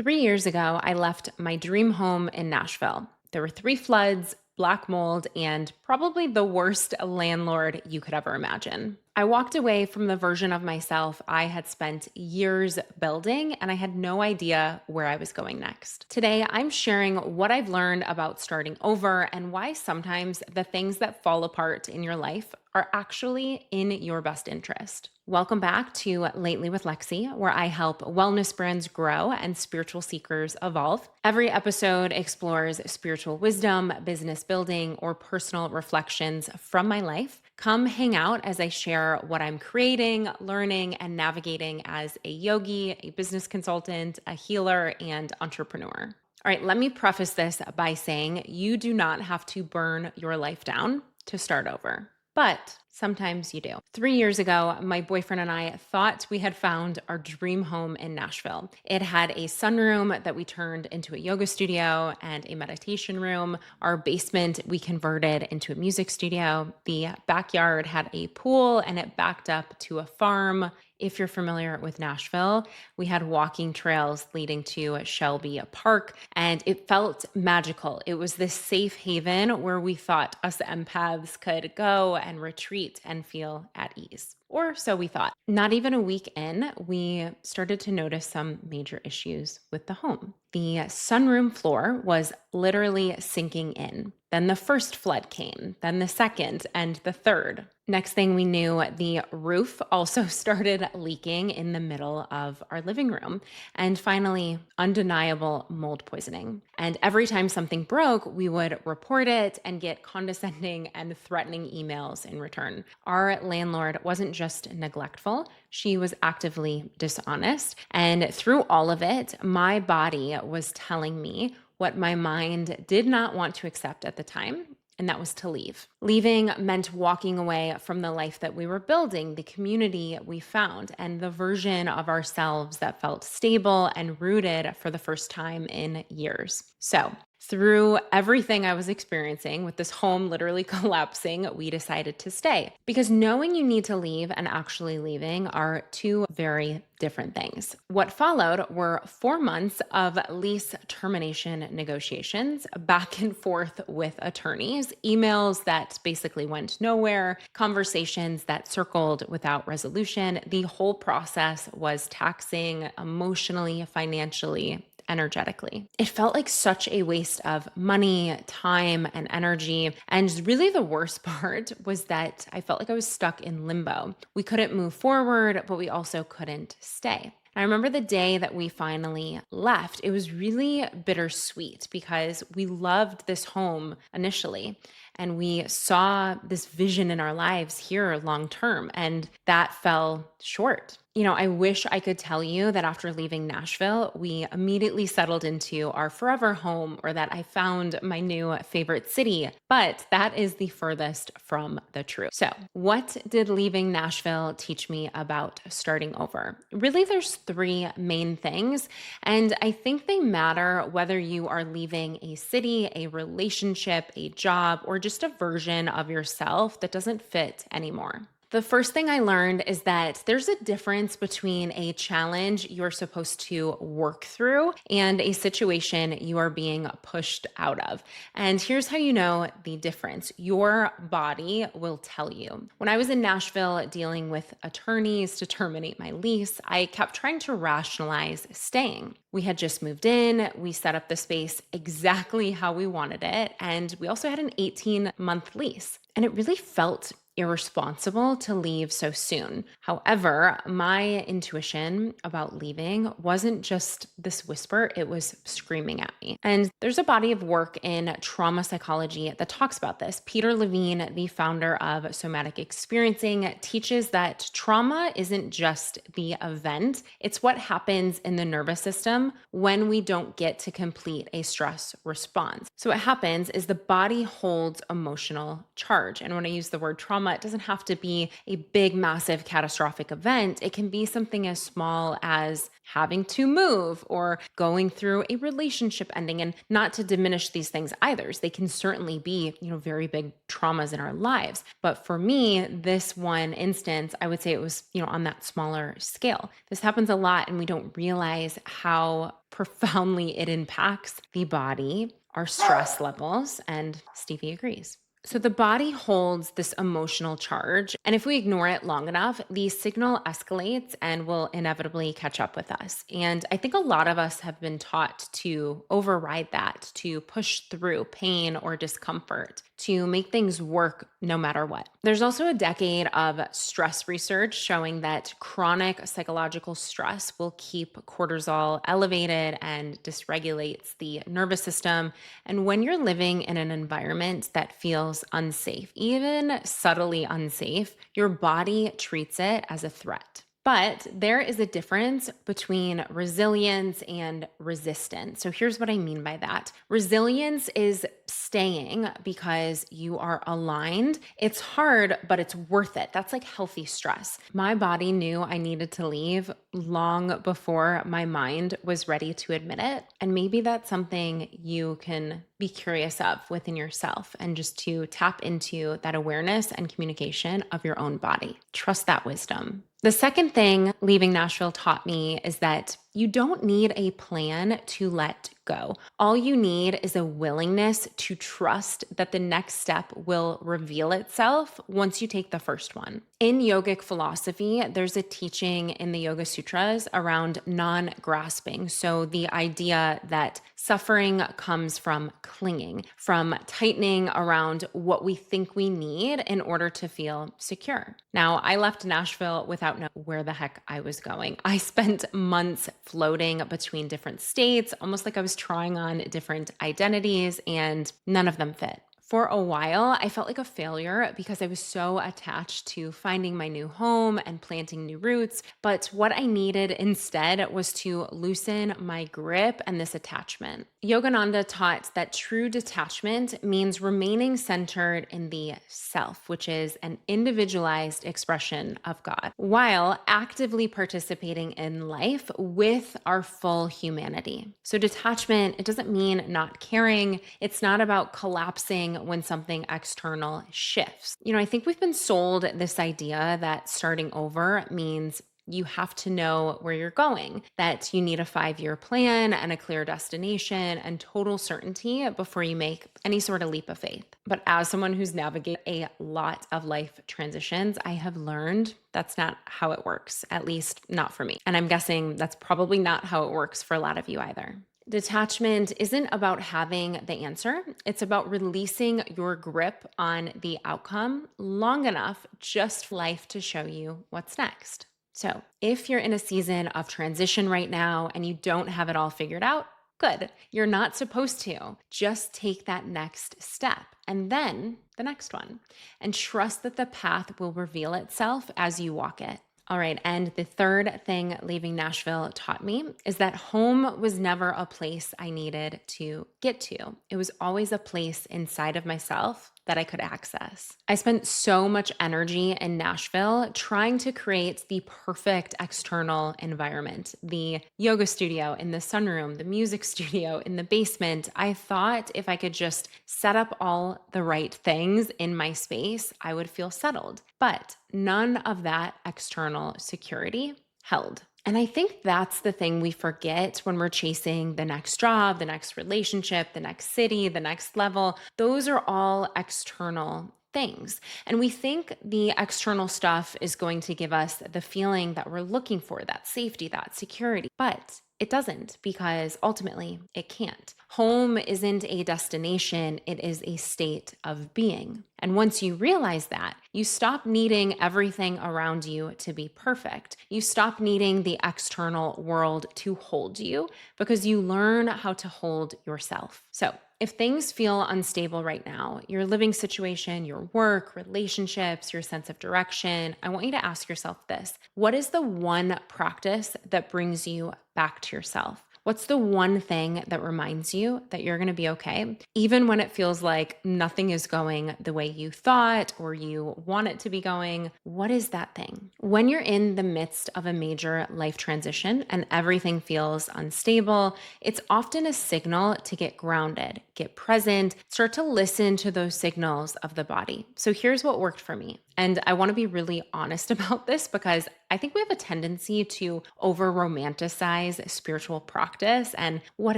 3 years ago, I left my dream home in Nashville. There were three floods, black mold, and probably the worst landlord you could ever imagine. I walked away from the version of myself I had spent years building, and I had no idea where I was going next. Today, I'm sharing what I've learned about starting over and why sometimes the things that fall apart in your life are actually in your best interest. Welcome back to Lately with Lexi, where I help wellness brands grow and spiritual seekers evolve. Every episode explores spiritual wisdom, business building, or personal reflections from my life. Come hang out as I share what I'm creating, learning, and navigating as a yogi, a business consultant, a healer, and entrepreneur. All right, let me preface this by saying you do not have to burn your life down to start over. But sometimes you do. 3 years ago, my boyfriend and I thought we had found our dream home in Nashville. It had a sunroom that we turned into a yoga studio and a meditation room. Our basement we converted into a music studio. The backyard had a pool and it backed up to a farm. If you're familiar with Nashville, we had walking trails leading to Shelby Park, and it felt magical. It was this safe haven where we thought us empaths could go and retreat and feel at ease. Or so we thought. Not even a week in, we started to notice some major issues with the home. The sunroom floor was literally sinking in. Then the first flood came, then the second, and the third. Next thing we knew, the roof also started leaking in the middle of our living room. And finally, undeniable mold poisoning. And every time something broke, we would report it and get condescending and threatening emails in return. Our landlord wasn't just neglectful, she was actively dishonest. And through all of it, my body was telling me what my mind did not want to accept at the time, and that was to leave. Leaving meant walking away from the life that we were building, the community we found, and the version of ourselves that felt stable and rooted for the first time in years. So, through everything I was experiencing with this home literally collapsing, we decided to stay. Because knowing you need to leave and actually leaving are two very different things. What followed were 4 months of lease termination negotiations, back and forth with attorneys, emails that basically went nowhere, conversations that circled without resolution. The whole process was taxing emotionally, financially, energetically. It felt like such a waste of money, time, and energy. And really the worst part was that I felt like I was stuck in limbo. We couldn't move forward, but we also couldn't stay. I remember the day that we finally left, it was really bittersweet because we loved this home initially and we saw this vision in our lives here long term, and that fell short. I wish I could tell you that after leaving Nashville, we immediately settled into our forever home or that I found my new favorite city, but that is the furthest from the truth. So, what did leaving Nashville teach me about starting over? Really, there's three main things, and I think they matter whether you are leaving a city, a relationship, a job, or just a version of yourself that doesn't fit anymore. The first thing I learned is that there's a difference between a challenge you're supposed to work through and a situation you are being pushed out of. And here's how you know the difference. Your body will tell you. When I was in Nashville dealing with attorneys to terminate my lease, I kept trying to rationalize staying. We had just moved in, we set up the space exactly how we wanted it, and we also had an 18-month lease. And it really felt irresponsible to leave so soon. However, my intuition about leaving wasn't just this whisper, it was screaming at me. And there's a body of work in trauma psychology that talks about this. Peter Levine, the founder of Somatic Experiencing, teaches that trauma isn't just the event, it's what happens in the nervous system when we don't get to complete a stress response. So what happens is the body holds emotional charge. And when I use the word trauma, trauma. It doesn't have to be a big, massive, catastrophic event. It can be something as small as having to move or going through a relationship ending. And not to diminish these things either. They can certainly be, very big traumas in our lives. But for me, this one instance, I would say it was, on that smaller scale. This happens a lot and we don't realize how profoundly it impacts the body, our stress levels, and Stevie agrees. So the body holds this emotional charge, and if we ignore it long enough, the signal escalates and will inevitably catch up with us. And I think a lot of us have been taught to override that, to push through pain or discomfort, to make things work no matter what. There's also a decade of stress research showing that chronic psychological stress will keep cortisol elevated and dysregulates the nervous system. And when you're living in an environment that feels unsafe, even subtly unsafe, your body treats it as a threat. But there is a difference between resilience and resistance. So here's what I mean by that. Resilience is staying because you are aligned. It's hard, but it's worth it. That's like healthy stress. My body knew I needed to leave long before my mind was ready to admit it. And maybe that's something you can be curious of within yourself, and just to tap into that awareness and communication of your own body. Trust that wisdom. The second thing leaving Nashville taught me is that you don't need a plan to let go. All you need is a willingness to trust that the next step will reveal itself once you take the first one. In yogic philosophy, there's a teaching in the Yoga Sutras around non-grasping. So the idea that suffering comes from clinging, from tightening around what we think we need in order to feel secure. Now, I left Nashville without knowing where the heck I was going. I spent months floating between different states, almost like I was trying on different identities, and none of them fit. For a while, I felt like a failure because I was so attached to finding my new home and planting new roots. But what I needed instead was to loosen my grip and this attachment. Yogananda taught that true detachment means remaining centered in the self, which is an individualized expression of God, while actively participating in life with our full humanity. So detachment, it doesn't mean not caring. It's not about collapsing when something external shifts. I think we've been sold this idea that starting over means you have to know where you're going, that you need a 5-year plan and a clear destination and total certainty before you make any sort of leap of faith. But as someone who's navigated a lot of life transitions, I have learned that's not how it works, at least not for me. And I'm guessing that's probably not how it works for a lot of you either. Detachment isn't about having the answer. It's about releasing your grip on the outcome long enough just for life to show you what's next. So if you're in a season of transition right now and you don't have it all figured out, good. You're not supposed to. Just take that next step and then the next one, and trust that the path will reveal itself as you walk it. All right, and the third thing leaving Nashville taught me is that home was never a place I needed to get to. It was always a place inside of myself that I could access. I spent so much energy in Nashville trying to create the perfect external environment, the yoga studio in the sunroom, the music studio in the basement. I thought if I could just set up all the right things in my space, I would feel settled. But none of that external security held. And I think that's the thing we forget when we're chasing the next job, the next relationship, the next city, the next level. Those are all external things. And we think the external stuff is going to give us the feeling that we're looking for, that safety, that security. But it doesn't, because ultimately it can't. Home isn't a destination, it is a state of being. And once you realize that, you stop needing everything around you to be perfect. You stop needing the external world to hold you because you learn how to hold yourself. So if things feel unstable right now, your living situation, your work, relationships, your sense of direction, I want you to ask yourself this: what is the one practice that brings you back to yourself? What's the one thing that reminds you that you're going to be okay, even when it feels like nothing is going the way you thought or you want it to be going? What is that thing? When you're in the midst of a major life transition and everything feels unstable, it's often a signal to get grounded, get present, start to listen to those signals of the body. So here's what worked for me. And I want to be really honest about this because I think we have a tendency to over romanticize spiritual practice and what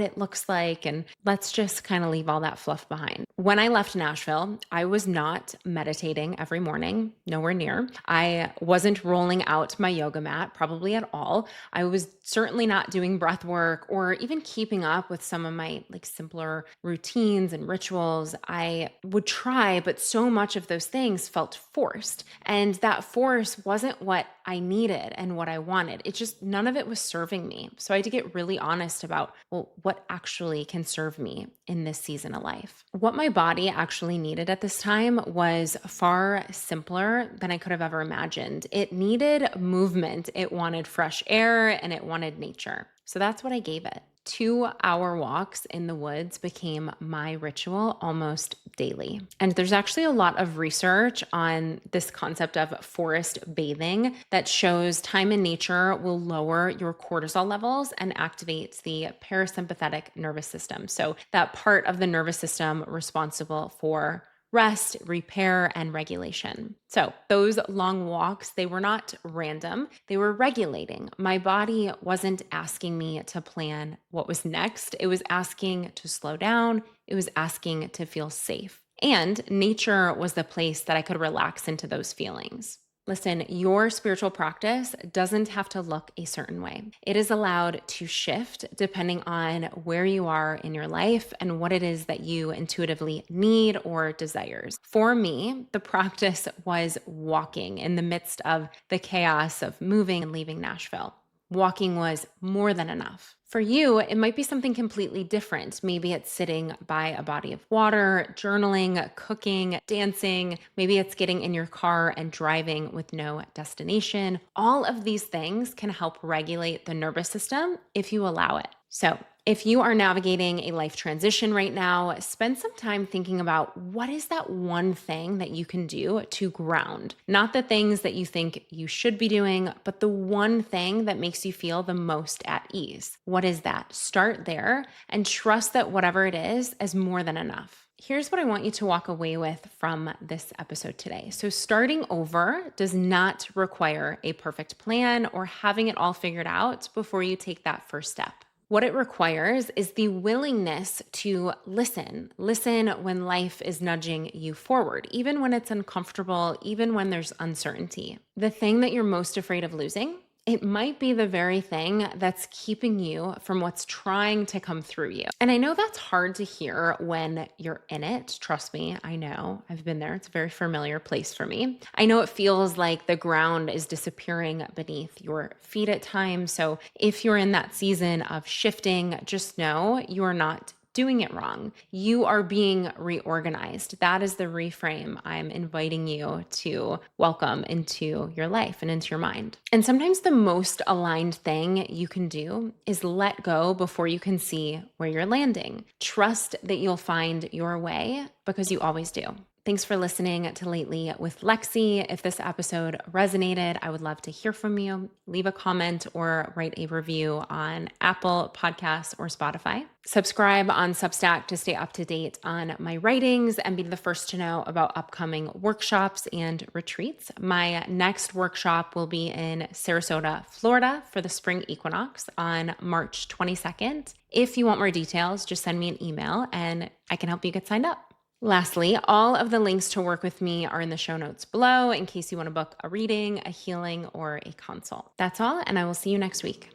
it looks like. And let's just kind of leave all that fluff behind. When I left Nashville, I was not meditating every morning, nowhere near. I wasn't rolling out my yoga mat, probably at all. I was certainly not doing breath work or even keeping up with some of my simpler routines and rituals. I would try, but so much of those things felt forced. And that force wasn't what I needed and what I wanted. It just, none of it was serving me. So I had to get really honest about, well, what actually can serve me in this season of life. What my body actually needed at this time was far simpler than I could have ever imagined. It needed movement, it wanted fresh air, and it wanted nature. So that's what I gave it. 2-hour walks in the woods became my ritual almost daily. And there's actually a lot of research on this concept of forest bathing that shows time in nature will lower your cortisol levels and activates the parasympathetic nervous system. So that part of the nervous system responsible for rest, repair, and regulation. So those long walks, they were not random. They were regulating. My body wasn't asking me to plan what was next. It was asking to slow down. It was asking to feel safe. And nature was the place that I could relax into those feelings. Listen, your spiritual practice doesn't have to look a certain way. It is allowed to shift depending on where you are in your life and what it is that you intuitively need or desires. For me, the practice was walking in the midst of the chaos of moving and leaving Nashville. Walking was more than enough. For you, it might be something completely different. Maybe it's sitting by a body of water, journaling, cooking, dancing. Maybe it's getting in your car and driving with no destination. All of these things can help regulate the nervous system if you allow it. So, if you are navigating a life transition right now, spend some time thinking about what is that one thing that you can do to ground. Not the things that you think you should be doing, but the one thing that makes you feel the most at ease. What is that? Start there and trust that whatever it is more than enough. Here's what I want you to walk away with from this episode today. So starting over does not require a perfect plan or having it all figured out before you take that first step. What it requires is the willingness to listen. Listen when life is nudging you forward, even when it's uncomfortable, even when there's uncertainty. The thing that you're most afraid of losing, it might be the very thing that's keeping you from what's trying to come through you. And I know that's hard to hear when you're in it. Trust me, I know. I've been there. It's a very familiar place for me. I know it feels like the ground is disappearing beneath your feet at times. So if you're in that season of shifting, just know you are not doing it wrong. You are being reorganized. That is the reframe I'm inviting you to welcome into your life and into your mind. And sometimes the most aligned thing you can do is let go before you can see where you're landing. Trust that you'll find your way because you always do. Thanks for listening to Lately with Lexi. If this episode resonated, I would love to hear from you. Leave a comment or write a review on Apple Podcasts or Spotify. Subscribe on Substack to stay up to date on my writings and be the first to know about upcoming workshops and retreats. My next workshop will be in Sarasota, Florida for the spring equinox on March 22nd. If you want more details, just send me an email and I can help you get signed up. Lastly, all of the links to work with me are in the show notes below in case you want to book a reading, a healing, or a consult. That's all, and I will see you next week.